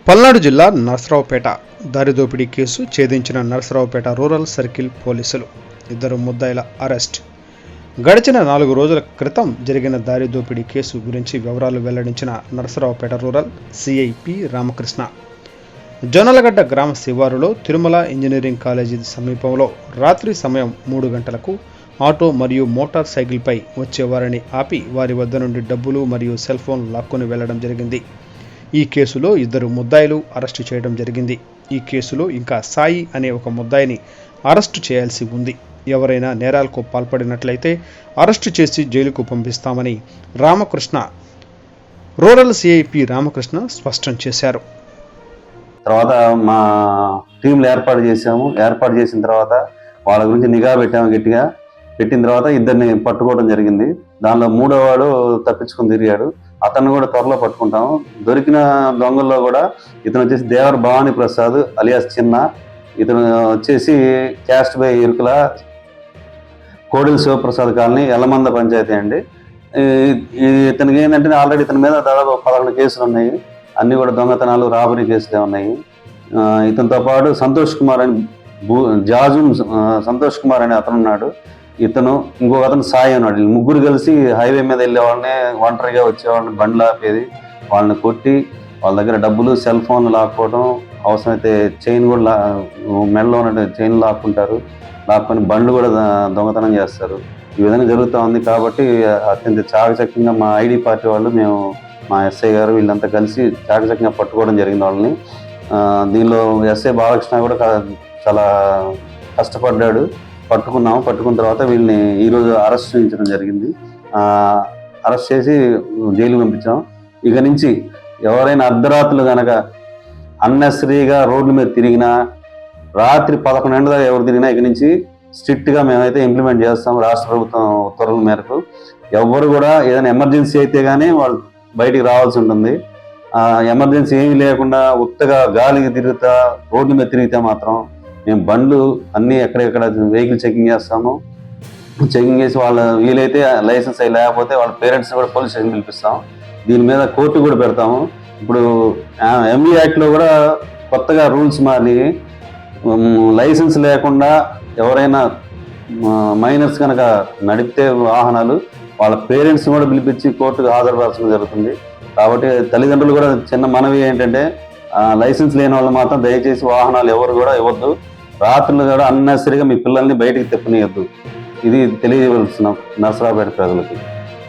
పల్నాడు జిల్లా నరసరావుపేట దారిదోపిడీ case ఛేదించిన Narasaraopet rural circle పోలీసులు. 2 ముద్దాయిల అరెస్ట్. గడిచిన 4 రోజుల క్రితం జరిగిన దారిదోపిడీ కేసు గురించి వివరాలు వెల్లడించిన Narasaraopet rural CI P Ramakrishna, Jonnalagadda గ్రామ శివారులో తిరుమల ఇంజనీరింగ్ కాలేజీ సమీపంలో రాత్రి సమయం 3 గంటలకు ఆటో మరియు మోటార్ సైకిల్పై వచ్చేవారిని ఆపి వారి వద్ద నుండి డబ్బులు మరియు సెల్ ఫోన్ లాక్కొని వెళ్లడం జరిగింది. ఈ కేసులో 2 ముద్దాయిలు అరెస్టు చేయడం జరిగింది. ఈ కేసులో ఇంకా సాయి అనే ఒక ముద్దాయిని అరెస్టు చేయాల్సి ఉంది. ఎవరైనా నేరాలకు పాల్పడినట్లయితే అరెస్టు చేసి జైలుకు పంపిస్తామని రామకృష్ణ, రూరల్ సిఐపి రామకృష్ణ స్పష్టం చేశారు. తర్వాత మా టీంలు ఏర్పాటు చేసిన తర్వాత వాళ్ళ గురించి నిఘా పెట్టాము. పెట్టిన తర్వాత 2 పట్టుకోవడం జరిగింది. దానిలో 3వ వాడు తప్పించుకొని తిరిగాడు. అతన్ని కూడా త్వరలో పట్టుకుంటాము. దొరికిన దొంగల్లో కూడా ఇతను వచ్చేసి దేవర భవానీ ప్రసాద్ అలియాస్ చిన్న, ఇతను వచ్చేసి క్యాస్ట్ బై ఇరుకుల కోడెల శివప్రసాద్ కాలనీ ఎల్లమంద పంచాయతీ అండి. ఇతనికి ఏంటంటే ఆల్రెడీ ఇతని మీద దాదాపు 11 కేసులు ఉన్నాయి. అన్ని కూడా దొంగతనాలు, రాబరీ కేసులే ఉన్నాయి. ఇతనితో పాటు సంతోష్ కుమార్ అని సంతోష్ కుమార్ అని అతను ఉన్నాడు. ఇతను ఇంకొక అతను సాయి ఉన్నాడు. వీళ్ళు ముగ్గురు కలిసి హైవే మీద వెళ్ళే వాళ్ళని, ఒంటరిగా వచ్చేవాళ్ళని బండ్లు ఆపేది, వాళ్ళని కొట్టి వాళ్ళ దగ్గర డబ్బులు, సెల్ ఫోన్లు లాక్కోవడం, అవసరమైతే చైన్ కూడా మెడలో ఉన్న చైన్ లాక్కొని బండ్లు కూడా దొంగతనం చేస్తారు. ఈ విధంగా జరుగుతూ ఉంది. కాబట్టి అత్యంత చాకచక్యంగా మా ఐడి పార్టీ వాళ్ళు, మేము మా ఎస్ఐ గారు వీళ్ళంతా కలిసి చాకచక్యంగా పట్టుకోవడం జరిగింది వాళ్ళని. దీనిలో ఎస్ఐ బాలకృష్ణ కూడా చాలా కష్టపడ్డాడు. పట్టుకున్న తర్వాత వీళ్ళని ఈరోజు అరెస్ట్ చేయించడం జరిగింది. అరెస్ట్ చేసి జైలు పంపించాం. ఇక నుంచి ఎవరైనా అర్ధరాత్రులు కనుక అన్నెసరీగా రోడ్ల మీద తిరిగినా, రాత్రి 11 గంటల దాకా ఎవరు తిరిగినా ఇక నుంచి స్ట్రిక్ట్గా మేమైతే ఇంప్లిమెంట్ చేస్తాం. రాష్ట్ర ప్రభుత్వం ఉత్తర్వుల మేరకు ఎవరు కూడా ఏదైనా ఎమర్జెన్సీ అయితే కానీ వాళ్ళు బయటికి రావాల్సి ఉంటుంది. ఎమర్జెన్సీ ఏమీ లేకుండా ఉత్తగా గాలికి తిరుగుతా రోడ్ల మీద తిరిగితే మాత్రం మేము బండ్లు అన్నీ ఎక్కడెక్కడ వెహికల్ చెకింగ్ చేస్తాము. చెకింగ్ చేసి వాళ్ళ వీలైతే లైసెన్స్ అయి లేకపోతే వాళ్ళ పేరెంట్స్ని కూడా పోలీస్ స్టేషన్ పిలిపిస్తాం. దీని మీద కోర్టు కూడా పెడతాము. ఇప్పుడు ఎంఈ యాక్ట్లో కూడా కొత్తగా రూల్స్ మారి లైసెన్స్ లేకుండా ఎవరైనా మైనర్స్ కనుక నడిపితే వాహనాలు, వాళ్ళ పేరెంట్స్ని కూడా పిలిపించి కోర్టుకు హాజరుపరచడం జరుగుతుంది. కాబట్టి తల్లిదండ్రులు కూడా చిన్న మనవి ఏంటంటే, లైసెన్స్ లేని వాళ్ళు మాత్రం దయచేసి వాహనాలు ఎవరు కూడా ఇవ్వద్దు. రాత్రులు కూడా అన్నెసరిగా మీ పిల్లల్ని బయటికి తెప్పనీయద్దు. ఇది తెలియవలసిన నరసరావుపేట ప్రజలకి.